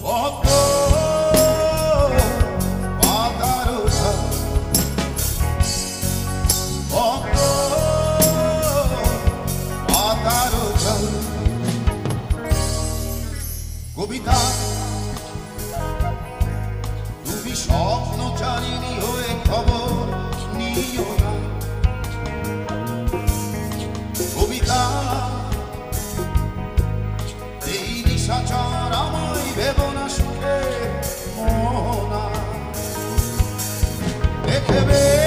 ভক্ত পাতার ঝাল, ভক্ত পাতার ঝাল। কবিতা তুমি স্বপ্নচারিণী হয়ে খবর নিও না। কবিতা এই নিশাচর আমায় ভেব না সুখে মোহনা দেখবে।